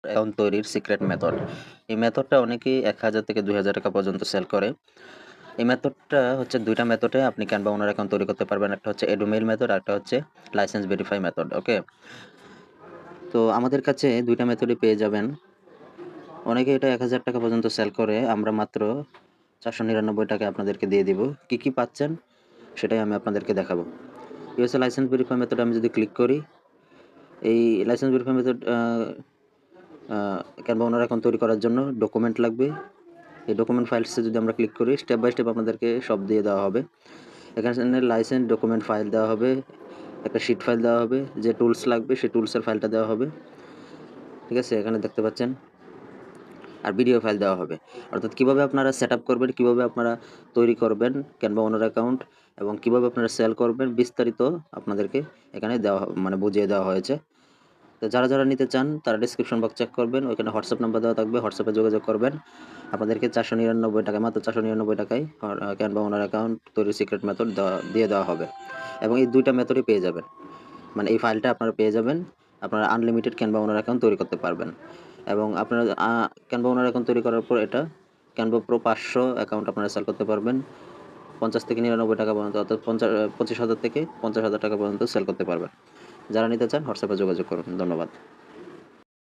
Account তৈরির secret method. এই মেথডটা অনেকেই ১,০০০ থেকে ৳২,০০০ পর্যন্ত সেল করে। এই মেথডটা হচ্ছে ২ টা মেথডে আপনি ক্যানভা ওনার অ্যাকাউন্ট তৈরি করতে পারবেন। একটা হচ্ছে এডুমেইল মেথড, আরেকটা হচ্ছে লাইসেন্স ভেরিফাই মেথড। ওকে? তো আমাদের কাছে ২ টা মেথডই পেয়ে যাবেন। অনেকে এটা ৳১,০০০ পর্যন্ত সেল করে। আমরা মাত্র ৳৪৯৯ আপনাদেরকে দিয়ে দিব। কি পাচ্ছেন সেটাই আমি আপনাদেরকে দেখাবো। এই হচ্ছে লাইসেন্স ভেরিফাই মেথডে আমি যদি ক্লিক করি, এই লাইসেন্স ভেরিফাই মেথড ক্যানভা ওনার অ্যাকাউন্ট তৈরি করার জন্য ডকুমেন্ট লাগবে। এই ডকুমেন্ট ফাইলসে যদি আমরা ক্লিক করি, স্টেপ বাই স্টেপ আপনাদেরকে সব দিয়ে দেওয়া হবে। এখানে লাইসেন্স ডকুমেন্ট ফাইল দেওয়া হবে, একটা শিট ফাইল দেওয়া হবে, যে টুলস লাগবে সেই টুলসের ফাইলটা দেওয়া হবে। ঠিক আছে? এখানে দেখতে পাচ্ছেন। আর ভিডিও ফাইল দেওয়া হবে। অর্থাৎ কিভাবে আপনারা সেটআপ করবেন, কিভাবে আপনারা তৈরি করবেন ক্যানভা ওনার অ্যাকাউন্ট এবং কিভাবে আপনারা সেল করবেন বিস্তারিত আপনাদেরকে এখানে দেওয়া মানে বুঝিয়ে দেওয়া হয়েছে। তো যারা নিতে চান তারা ডেসক্রিপশন বক্স চেক করবেন। ওইখানে হোয়াটসঅ্যাপ নাম্বার দেওয়া থাকবে। হোয়াটসঅ্যাপে যোগাযোগ করবেন। আপনাদেরকে ৳৪৯৯ মাত্র ৳৪৯৯ ক্যানভা ওনার অ্যাকাউন্ট তৈরির সিক্রেট মেথড দিয়ে দেওয়া হবে। এবং এই ২ টা মেথডই পেয়ে যাবেন। মানে এই ফাইলটা আপনারা পেয়ে যাবেন। আপনারা আনলিমিটেড ক্যানভা ওনার অ্যাকাউন্ট তৈরি করতে পারবেন। এবং আপনারা ক্যানভা ওনার অ্যাকাউন্ট তৈরি করার পর এটা ক্যানভা প্রো ৫০০ অ্যাকাউন্ট আপনারা সেল করতে পারবেন। ৳৫০ থেকে ৳৯৯ পর্যন্ত, অর্থাৎ ২৫,০০০ থেকে ৳৫০,০০০ পর্যন্ত সেল করতে পারবেন। যারা নিতে চান হোয়াটসঅ্যাপে যোগাযোগ করুন। ধন্যবাদ।